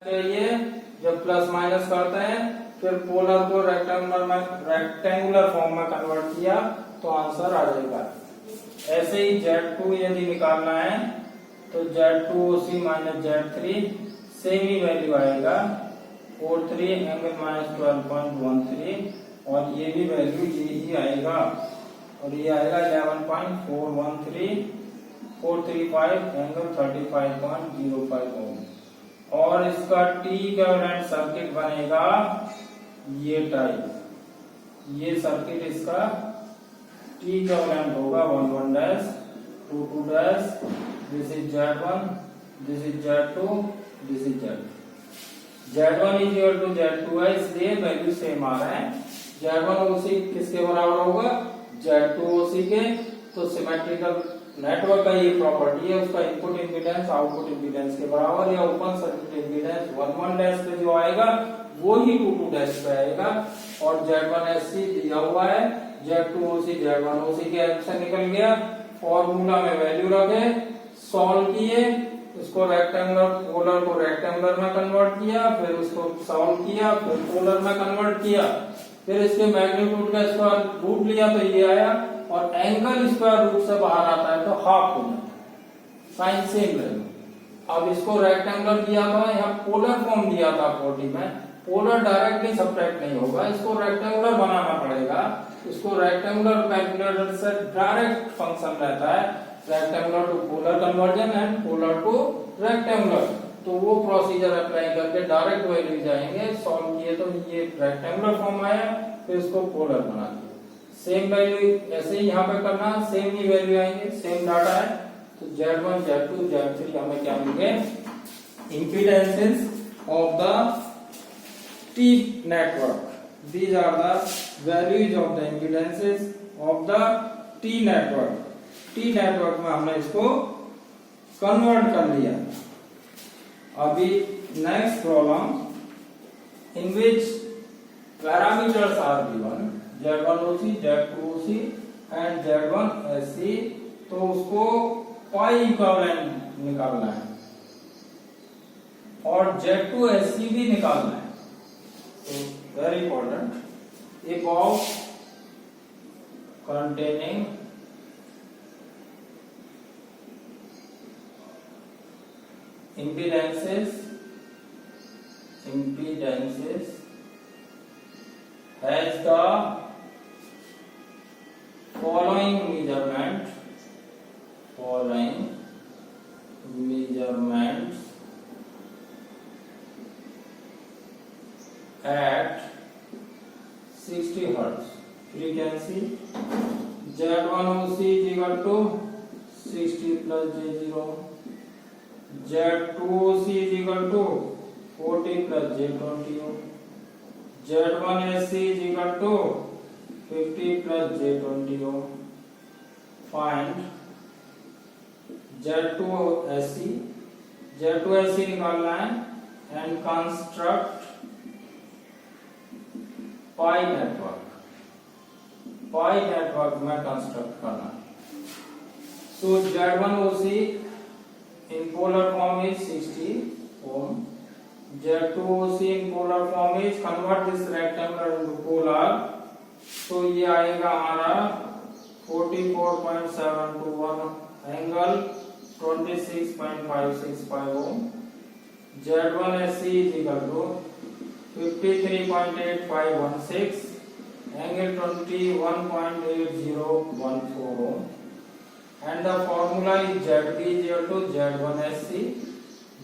ये जब plus minus करते हैं फिर पोलर को रेक्टेंगुलर फॉर्म में कन्वर्ट किया तो आंसर आ जाएगा। ऐसे ही Z2 यदि निकालना है तो Z2OC माइनस Z3 सेम ही वैल्यू आएगा 43 एंगल माइनस 12.13 और ये भी वैल्यू यही आएगा और ये आएगा 11.413 435 एंगल 35.05 ओम। और इसका टी इक्विवेलेंट सर्किट बनेगा ये टाइप, ये सर्किट इसका टी इक्विवेलेंट होगा 11 dash 22 dash, this is Z1, this is Z2, this is Z2। Z1 is equal to Z2 है इसलिए वैल्यू सेम आ रहा है। Z1OC किसके बराबर होगा? Z2OC के। तो सिमेट्रिकल नेटवर्क का ये प्रॉपर्टी है, उसका इनपुट इम्पीडेंस आउटपुट इम्पीडेंस के बराबर या ओपन सर्किट इम्पीडेंस 11 डैश पे जो आएगा वो ही 22 डैश पे आएगा। और Z1SC दिया हुआ है, Z2OC Z1OC के हेल्प से निकल गया। फॉर्मूला में वैल्यू रखे, सॉल्व किए, उसको रेक्टेंगुलर पोलर को रेक्टेंगुलर में कन्वर्ट किया, फिर उसको सॉल्व किया, फिर पोलर में कन्वर्ट किया, फिर इसके मैग्नीट्यूड का स्क्वायर रूट लिया तो ये आया और एंगल स्क्वायर रूट से बाहर आता है तो हाफ हो जाता है, साइन सेम रहेगा। अब इसको रेक्टेंगुलर दिया था, यहाँ पोलर फॉर्म दिया था 40 में, पोलर डायरेक्टली सब्ट्रैक्ट नहीं होगा, इसको रेक्टेंगुलर बनाना पड़ेगा। इसको रेक्टेंगुलर कैलकुलेटर से डायरेक्ट फंक्शन रहता है, rectangular to polar conversion and polar to rectangular. तो वो प्रोसीजर अप्लाई करके डायरेक्ट वैल्यू जाएंगे, सॉल्व किए तो ये रेक्टेंगुलर फॉर्म आया, फिर इसको पोलर बना दिया। सेम वैल्यू ऐसे ही यहाँ पे करना, सेम ही वैल्यू आएंगे, सेम डाटा है। तो Z1 Z2 Z3 हमें क्या मिलेंगे? Impedances of the T network. These are the values of the impedances of the T network. T network में हमने इसको कन्वर्ट कर लिया। अभी next problem, in which parameters are given, Z1OC, Z2OC and Z1SC, तो उसको पाई इक्विवेलेंट निकालना है और Z2SC भी निकालना है। तो very important, a box containing impedances has the following measurements at 60 Hz frequency. Z1OC is equal to 60 plus J0, Z2OC is equal to 40 plus J20, Z1SC is equal to 50 plus J20. Find Z2SC निकालना है and construct pi network में construct करना है। So Z1OC in polar form is 60 ohm, Z2OC in polar form is, convert this rectangle into polar, तो ये आएगा हमारा 44.721 angle 26.565 ohm. Z1SC is equal to 53.8516 angle 21.8014 ohm. And the formula is ZB is equal to Z1SC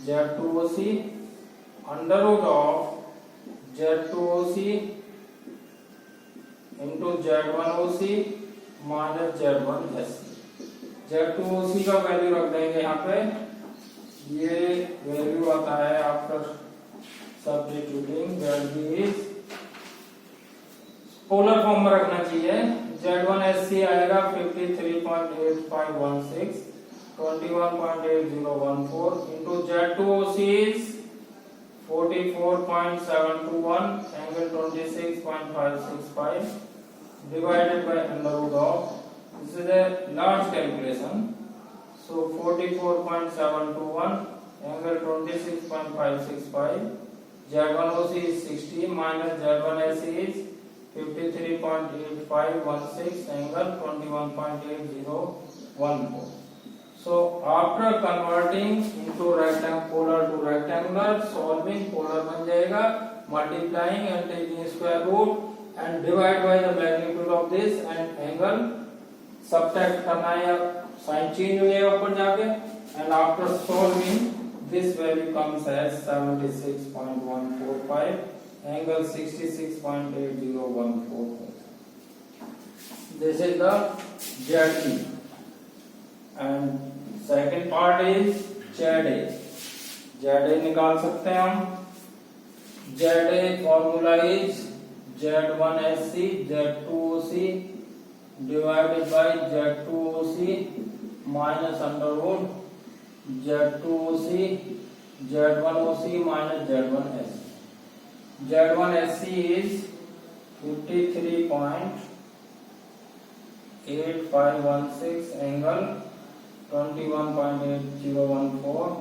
Z2OC under root of Z2OC into Z1OC minus Z1SC। Z2OC का value रख देंगे यहाँ पे, ये वैल्यू आता है after substituting, ZB is polar form में रखना चाहिए। Z1SC आएगा 53.8516 21.8014 into Z2OC is 44.721 angle 26.565 divided by under root of, this is a large calculation, so 44.721 angle 26.565. Z1OC is 60 minus Z1SC is 53.8516, angle 21.8014. So after converting into polar to rectangular, solving polar बन जाएगा, multiplying and taking square root and divide by the magnitude of this and angle subtract करना है या sign change हो जाएगा ऊपर जाके, and after solving this value comes as 76.145, angle 66.8014. This is the ZE. And second part is ZA. ZA निकाल सकते हैं हम. ZA formula is Z1SC Z2OC divided by Z2OC minus under root Z2OC Z1OC minus Z1SC. Z1SC is 53.8516, angle 21.8014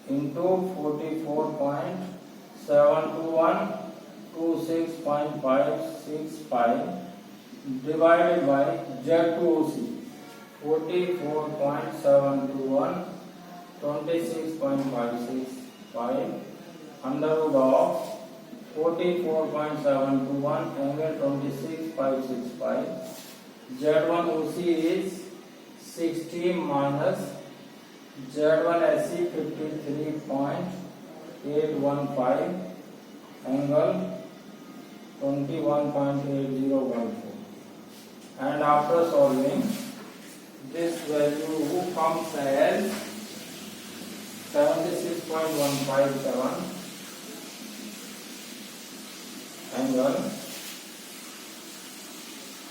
into 44.72126.565 divided by Z2OC 44.721 26.565 under root of 44.721 angle 26.565. Z1OC is 60 minus Z1SC 53.815 angle 21.8014. And after solving, this value comes as 76.157 angle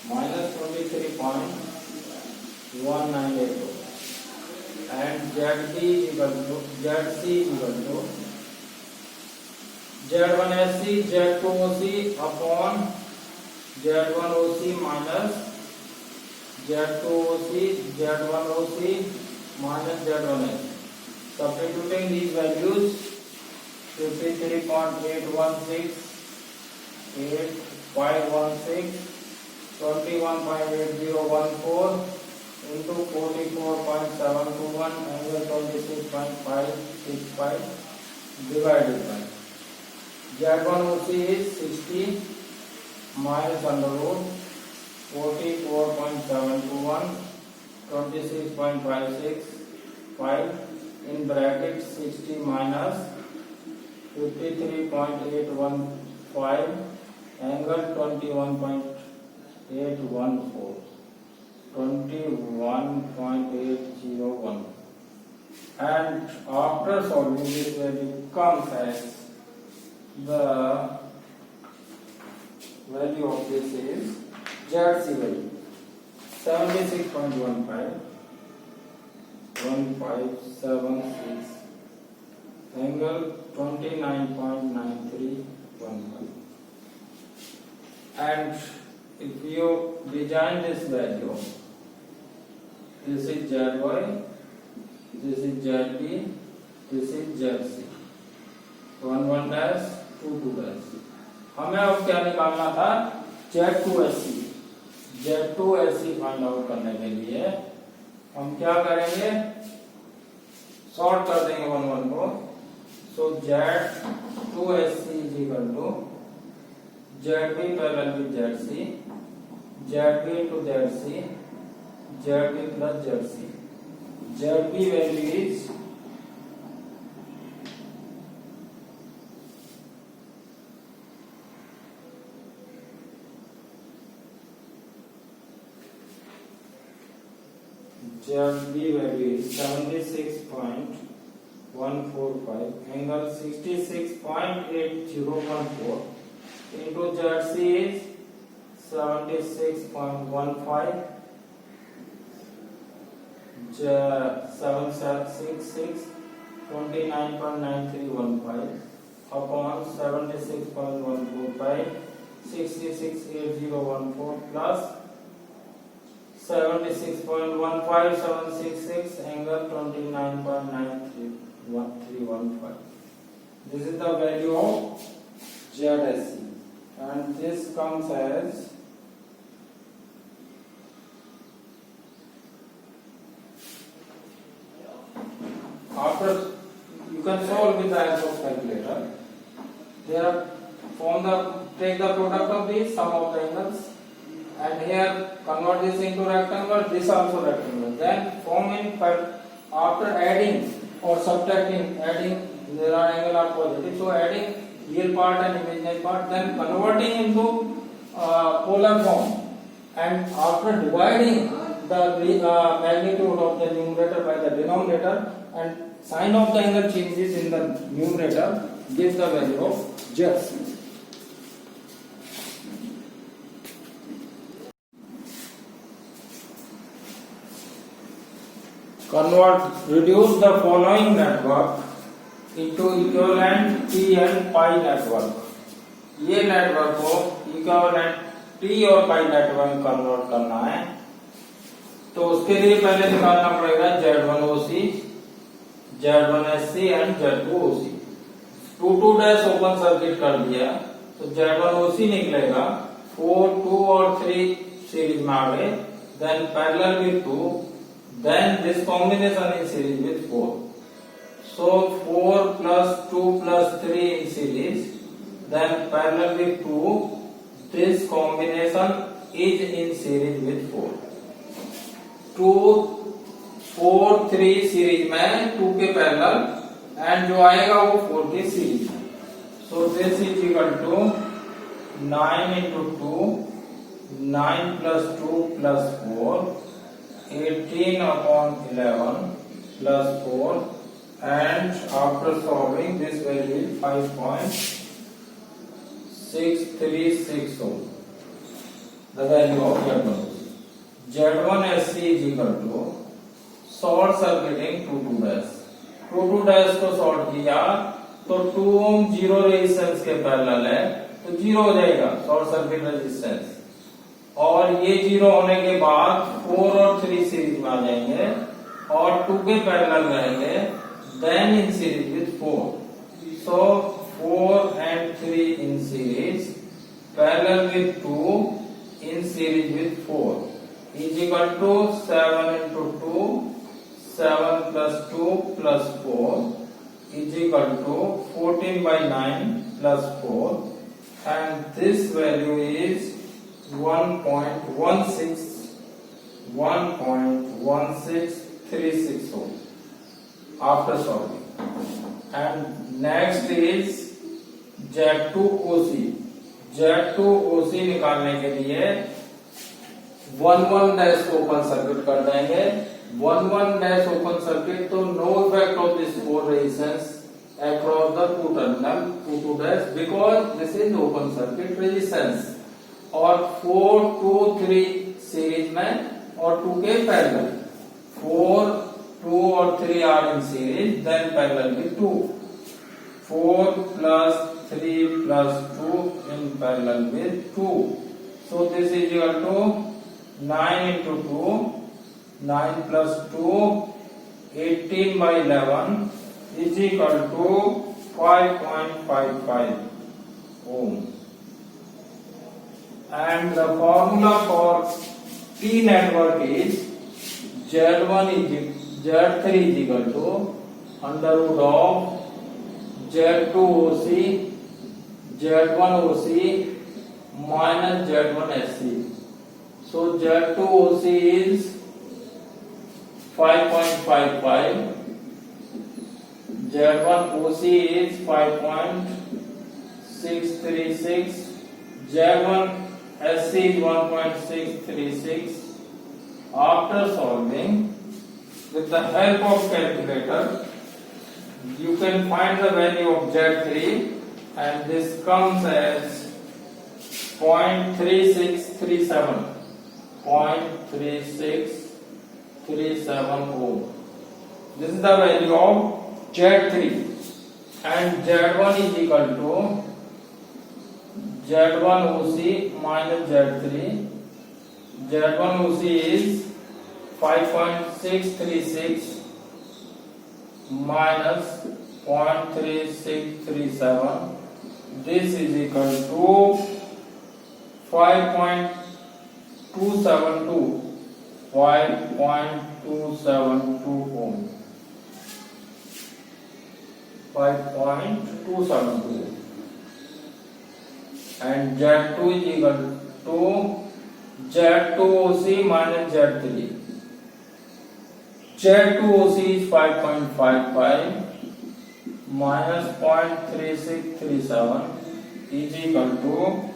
minus 23.1982, and ZC equal to Z1SC Z2OC upon Z1OC minus Z2OC Z1OC minus Z1SC. Substituting these values, 53.816 8516 21.8014 into 44.721 angle 26.565 divided by Z1OC is 60 minus under root 44.721 26.565 in bracket 60 minus 53.815 angle 21.814 21.801, and after solving this value comes as the value of this is ZC value 76.15 1576 angle 29.9315. And if you design this value, this is ZY, this is ZB, this is ZC, 11 dash 22 dash. हमें अब क्या निकालना था? Z2SC. Z2SC find out करने के लिए हम क्या करेंगे? सॉर्ट कर देंगे 1 1 को. सो Z2SC is equal to ZB parallel with ZC, ZB to ZC, ZB plus ZC. ZB value is ZB value is 76.145 angle 66.8014 into ZC is 76.15 766 29.9315 upon 76.145 668014 plus 76.15766 angle 29.9315. 1315. This is the value of ZSC, and this comes as after you can solve with the help of calculator. There take the product of these sum of the angles, and here convert this into rectangle, this also rectangle. Then form in after adding or subtracting, adding there are angle are positive, so adding real part and imaginary part, then converting into polar form, and after dividing the magnitude of the numerator by the denominator, and sign of the angle changes in the numerator gives the value of ZC. Reduce the following network into equivalent T and pi network. ये network को equivalent T और pi network में convert करना है, तो उसके लिए पहले निकालना पड़ेगा Z1OC, Z1SC and Z2OC. 2 dash open circuit कर दिया तो Z1OC निकलेगा. 4, 2 और 3 सीरीज में आ गए, then parallel with 2, then this combination in series with 4. So 4 plus 2 plus 3 in series, then parallel with 2, this combination is in series with 4. 2, 4, 3 series में 2 के पैरेलल, एंड जो आएगा वो 4 की सीरीज में. So this is equal to 9 into 2, 9 plus 2 plus 4, 18 upon 11 plus 4, and after solving this value is 5.636 ohm. The value of Z1OC. Z1SC is equal to short circuiting 2 dash. 2 dash को short किया तो 2 ओम zero resistance के parallel है, तो zero हो जाएगा short circuit resistance, और ये जीरो होने के बाद 4 और 3 सीरीज में आ जाएंगे और 2 के पैरेलल रहेंगे, then in series with 4. So 4 and 3 in series parallel with 2 in series with 4 is equal to 7 into 2, 7 plus 2 plus 4 is equal to 14 by 9 plus 4, and this value is 1.1636 ohm after solving. And next is Z2OC. Z2OC निकालने के लिए 1 dash को open circuit कर देंगे. 1 dash open circuit, तो no effect of this 4 resistance across the 2 terminal 2 dash because this is open circuit resistance, और 4, 2, 3 series में और 2 के पैरेलल. 4, 2 और 3 are in series, then parallel with 2. 4 plus 3 plus 2 in parallel with 2. So this is equal to 9 into 2, 9 plus 2, 18 by 11 is equal to 5.55 ohm. And the formula for T network is Z3 is equal to under root of Z2OC, Z1OC minus Z1SC. So Z2OC is 5.55, Z1OC is 5.636, Z1SC is 1.636. After solving with the help of calculator, you can find the value of Z3, and this comes as 0.3637, 0.3637 ohm. This is the value of Z3, and Z1 is equal to Z1OC minus Z3. Z1OC is 5.636 minus 0.3637. This is equal to 5.272 ohm. 5.272. And Z2 is equal to Z2OC minus Z3. Z2OC is 5.55 minus 0.3637 is equal to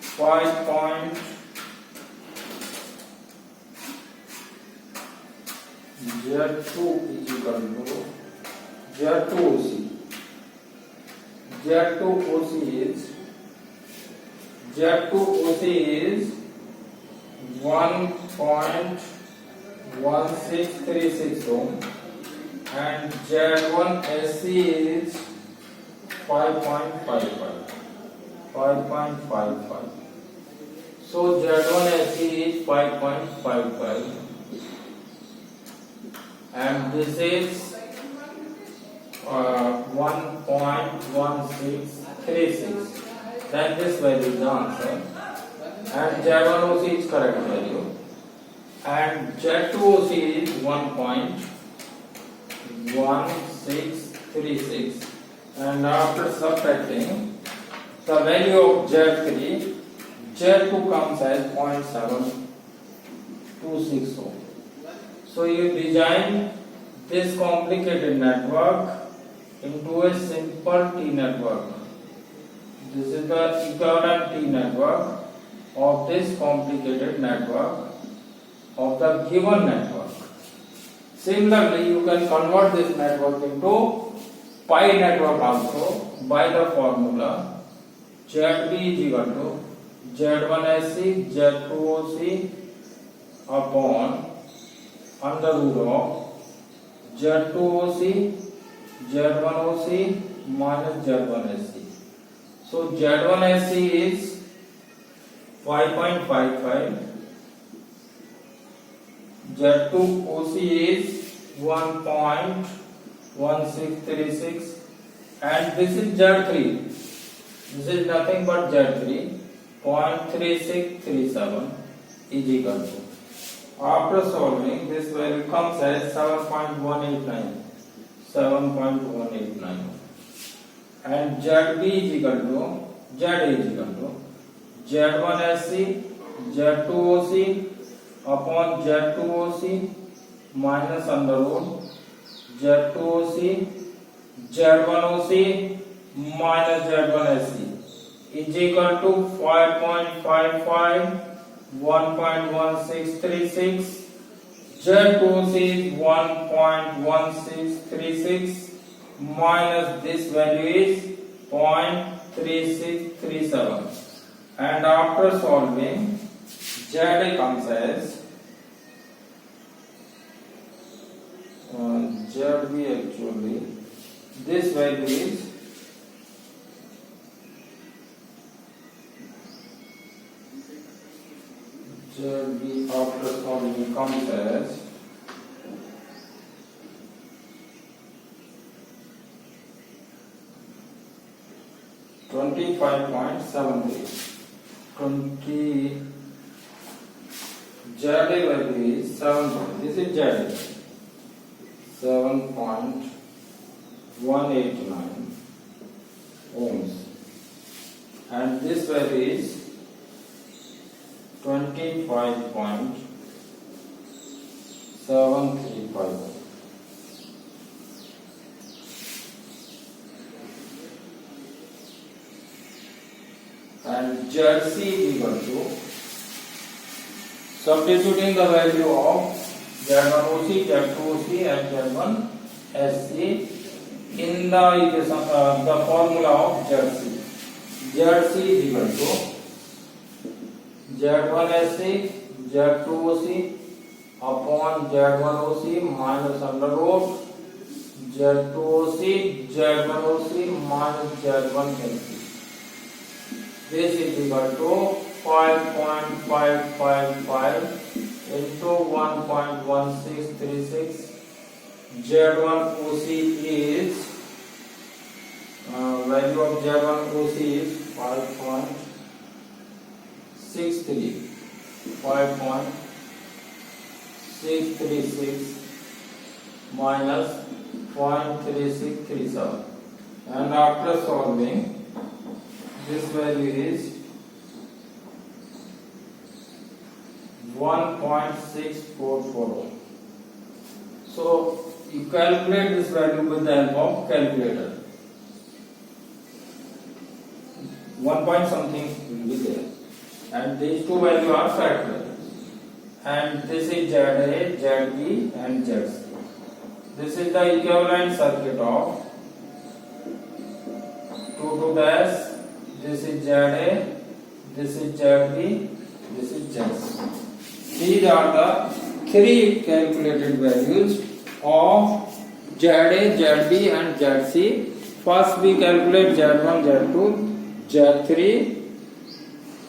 5. Z2 is equal to Z2OC. Z2OC is 1.1636 ohm and Z1SC is 5.55. So Z1SC is 5.55 and this is 1.1636. Then this value is the answer. And Z1OC is correct value. And Z2OC is 1.1636. And after subtracting the value of Z3, Z2 comes as 0.726 ohm. So you design this complicated network into a simple T network. This is the equivalent T network of this complicated network of the given network. Similarly, you can convert this network into pi network also by the formula ZB is equal to Z1SC Z2OC upon under root of Z2OC Z1OC minus Z1SC. So Z1SC is 5.55, Z2OC is 1.1636 and this is Z3. This is nothing but Z3 0.3637 is equal to. After solving, this value comes as 7.189 and ZB is equal to Z1SC Z2OC upon Z2OC minus under root Z2OC Z1OC minus Z1SC is equal to 5.55 1.1636. Z2OC is 1.1636 minus this value is 0.3637 and after solving ZA comes as ZB actually this value is ZB after solving comes as 25.73. ZA value is 7. This is ZA 7.189 ohms and this value is 25.735. And ZC is equal to substituting the value of Z1OC, Z2OC and Z1SC in the equation, the formula of ZC. ZC is equal to Z1SC Z2OC upon Z1OC minus under root Z2OC Z1OC minus Z1SC. This is equal to 5.555 into 1.1636 Z1 OC is value of Z1 OC is 5.636 minus 0.3637, and after solving this value is 1.644. So you calculate this value with the help of calculator. 1 point something will be there, and these two values are factorial, and this is ZA, ZB and ZC. This is the equivalent circuit of 2 dash. This is ZA, this is ZB, this is ZC. These are the three calculated values of ZA, ZB and ZC. First we calculate Z1, Z2, Z3.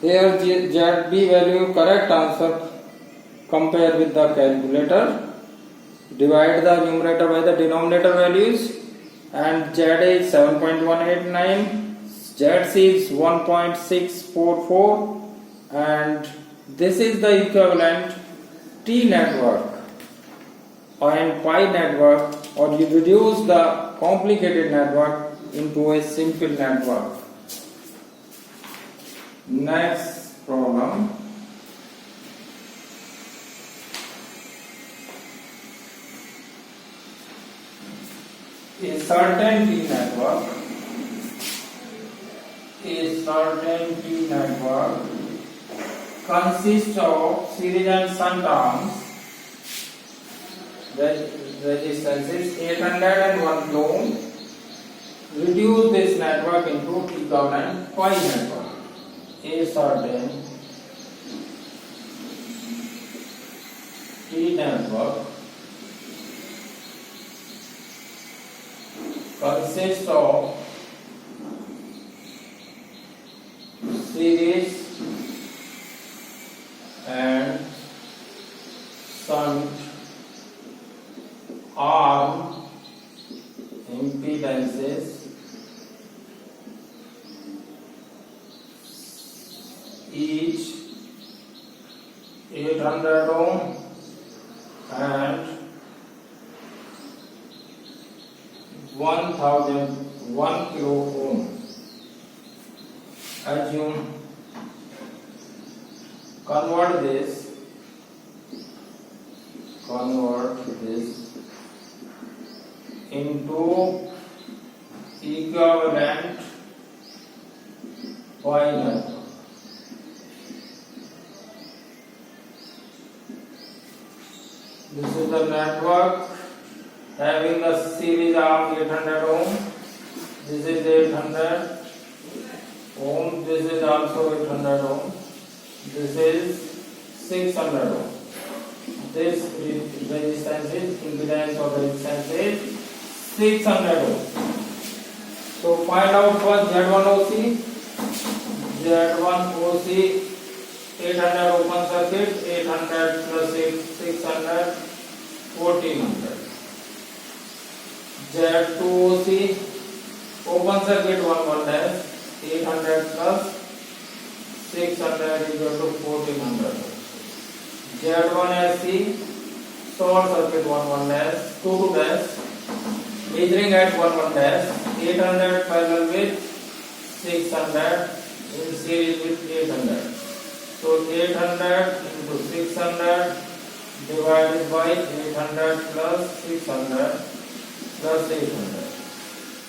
Here ZB value correct answer, compare with the calculator, divide the numerator by the denominator values, and ZA is 7.189, ZC is 1.644, and this is the equivalent T network and pi network, or you reduce the complicated network into a simple network. Next problem. A certain T network consists of series and shunt arms. The resistance is 801 ohm. Reduce this network into equivalent pi network. A certain T network consists of series and shunt arm impedances each 800 ohm and 1001 kilo ohm. Assume, convert this into equivalent pi network. This is the network having the series arm 800 ohm. This is 800 ohm. This is also 800 ohm. This is 600 ohm. This resistance is impedance of resistance is 600 ohm. So find out first Z1 OC. Z1 OC 800 open circuit, 800 plus 600, 1400. Z2 OC open circuit 1 dash, 800 plus 600 equal to 1400. Z1 SC short circuit 1 dash, 2 dash, metering at 1 dash, 800 parallel with 600 in series with 800. So 800 into 600 divided by 800 plus 600 plus 800.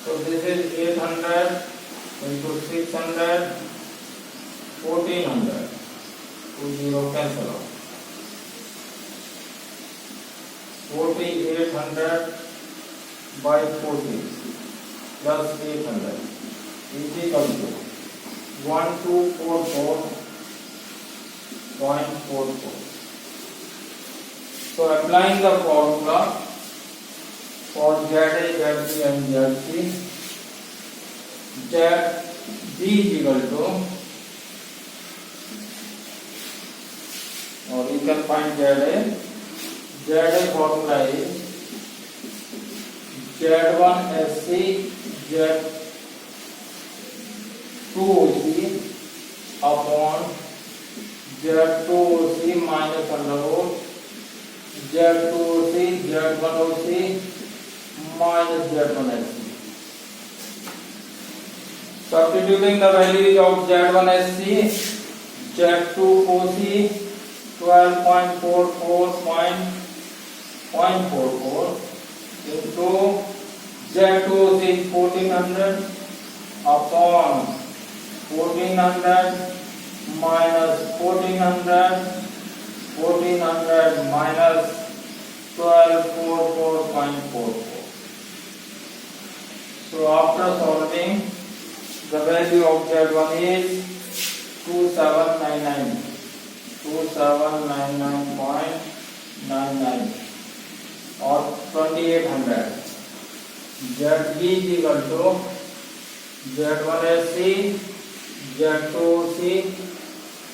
So this is 800 into 600, 1400. 20 cancel out. 4800 by 40 plus 800 is equal to 1244.44. So applying the formula for ZA, ZB and ZC, ZB is equal to, or you can find ZA. ZA formula is Z1SC Z2OC upon Z2OC minus under root Z2OC Z1OC minus Z1SC. Substituting the values of Z1SC, Z2OC 12.44 into Z2OC 1400 upon 1400 minus 1400 minus 1244.44. So after solving, the value of Z1 is 2799.99 or 2800. ZB is equal to Z1SC Z2OC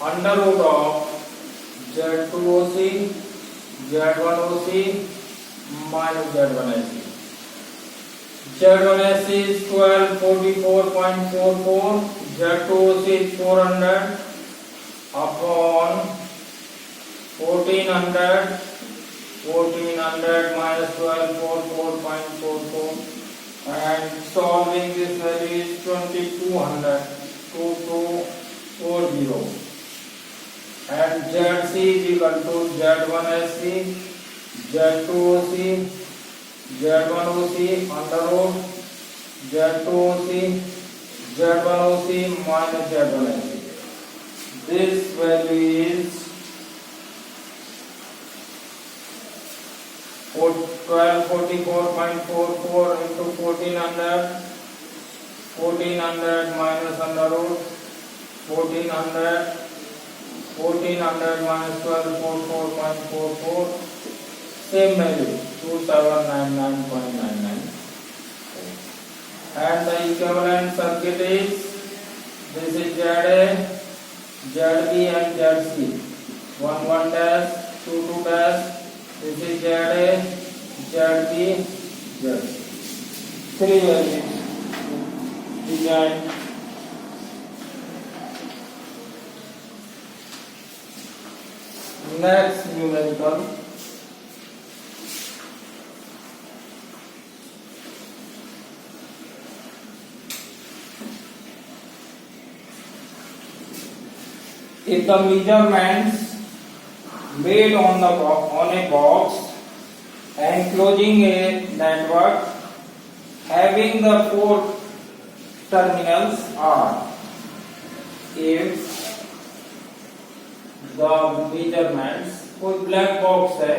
under root of Z2OC Z1OC minus Z1SC. Z1SC is 1244.44, Z2OC is 400 upon 1400 minus 1244.44, and solving this value is 2200, 2240, and ZC is equal to Z1SC Z2OC Z1OC under root Z2OC Z1OC minus Z1SC. This value is 1244.44 into 1400 minus under root 1400 minus 1244.44, same value 2799.99, and the equivalent circuit is this is ZA, ZB and ZC, 1 dash 2 dash. This is ZA, ZB, ZC. Three values. Design. Next numerical. If the measurements made on a box enclosing a network having the 4 terminals are, if the measurements, कोई black box है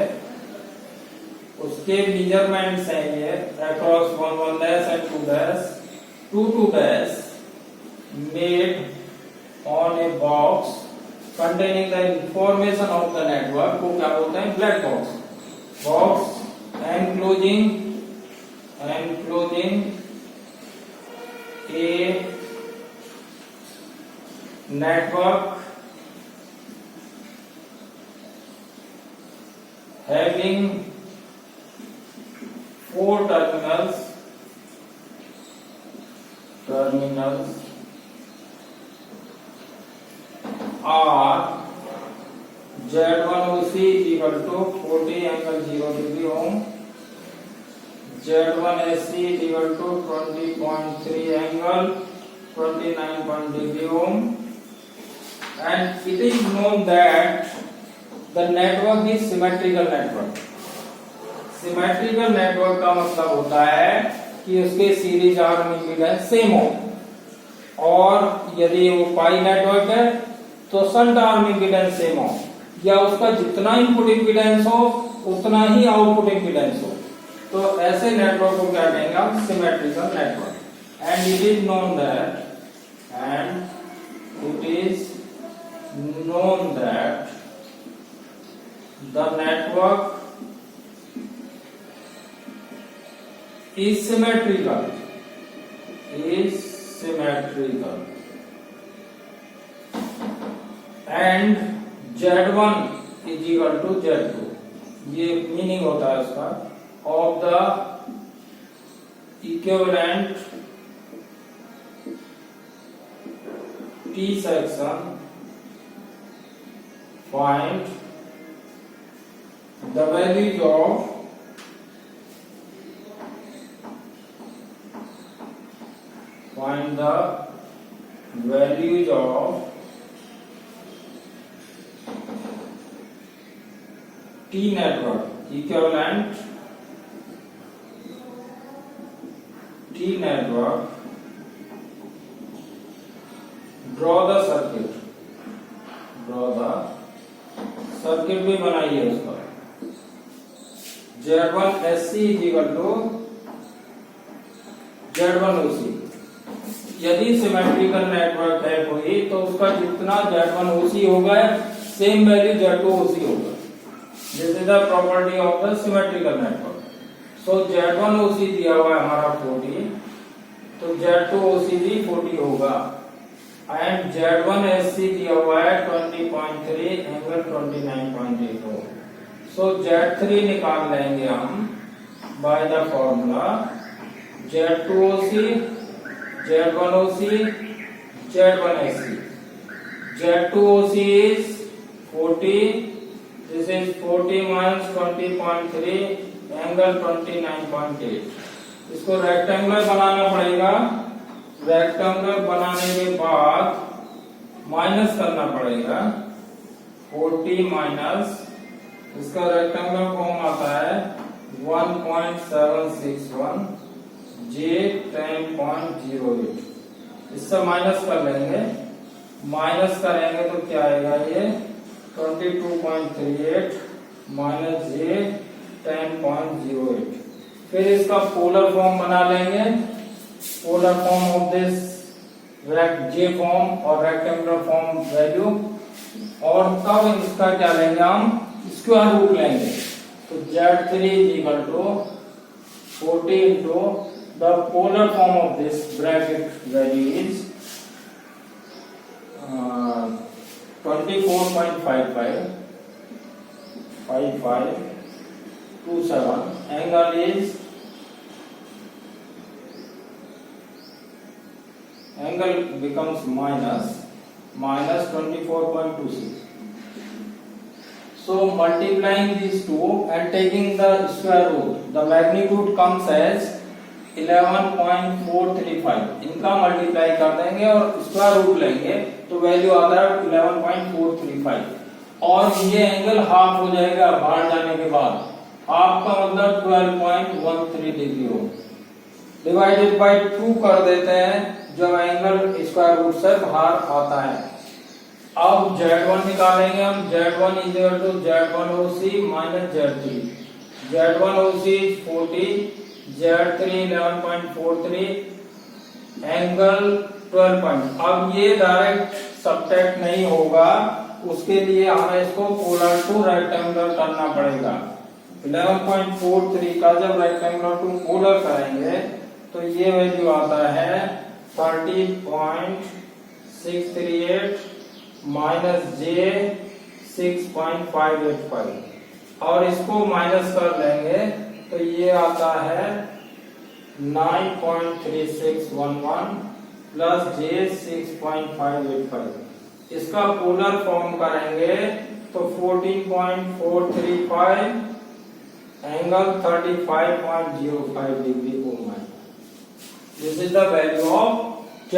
उसके measurements हैं ये across 1 dash and 2 dash 2 dash made on a box containing the information of the network को क्या बोलते हैं, black box enclosing a network having 4 terminals are Z1OC is equal to 40 angle 0 degree ohm, Z1SC is equal to 20.3 angle 29 degree ohm, and it is known that the network is symmetrical network. Symmetrical network का मतलब होता है कि उसके series arm impedance same हो, और यदि वो पाई नेटवर्क है तो शंट आर्म इम्पीडेंस सेम हो, या उसका जितना इनपुट इम्पीडेंस हो उतना ही आउटपुट इम्पीडेंस हो, तो ऐसे नेटवर्क को क्या कहेंगे हम, symmetrical network. And it is known that the network is symmetrical and Z1 is equal to Z2. ये मीनिंग होता है इसका of the equivalent T section, find the values of T network, equivalent T network. Draw the circuit भी बनाइए उसका। Z1 SC is equal to Z1 OC। यदि symmetrical network है कोई तो उसका जितना Z1 OC होगा सेम वैल्यू Z2 OC होगा। This is the property of the symmetrical network. So Z1 OC दिया हुआ है हमारा 40, तो Z2 OC भी 40 होगा। एंड Z1 SC दिया हुआ है 20.3 एंगल 29.8 हो। सो Z3 निकाल लेंगे हम by the formula Z2 OC, Z1 OC, Z1 SC. Z2 OC is 40. This is 40 minus 20.3 angle 29.8. इसको रेक्टेंगुलर बनाना पड़ेगा। रेक्टेंगुलर बनाने के बाद माइनस करना पड़ेगा 40 माइनस, इसका रेक्टेंगुलर फॉर्म आता है 1.761 J 10.08। इससे माइनस कर लेंगे, माइनस करेंगे तो क्या आएगा ये 22.38 माइनस J 10.08। फिर इसका पोलर फॉर्म बना लेंगे, polar form of this J form और रेक्टेंगुलर फॉर्म वैल्यू, और तब इसका क्या लेंगे हम स्क्वायर रूट लेंगे। तो Z3 is equal to 40 into the polar form of this bracket value is 24.55 5527. Angle becomes minus 24.26. So multiplying these two and taking the square root, the magnitude comes as 11.435। इनका multiply कर देंगे और square root लेंगे तो value आता है 11.435, और ये एंगल हाफ हो जाएगा बाहर जाने के बाद। हाफ का मतलब 12.13 डिग्री हो, डिवाइडेड बाय 2 कर देते हैं जब एंगल स्क्वायर रूट से बाहर आता है। अब Z1 निकालेंगे हम। Z1 is equal to Z1 OC minus Z3। Z1 OC is 40, Z3 11.43, angle 12 अब ये डायरेक्ट सब्ट्रैक्ट नहीं होगा, उसके लिए हमें इसको पोलर टू रेक्टेंगुलर करना पड़ेगा। 11.43 का जब रेक्टेंगुलर टू पोलर करेंगे तो ये वैल्यू आता है 30.638 माइनस J 6.585, और इसको माइनस कर लेंगे तो ये आता है 9.3611 प्लस J 6.585। इसका पोलर फॉर्म करेंगे तो 14.435 angle 35.05 degree. This is the value of Z।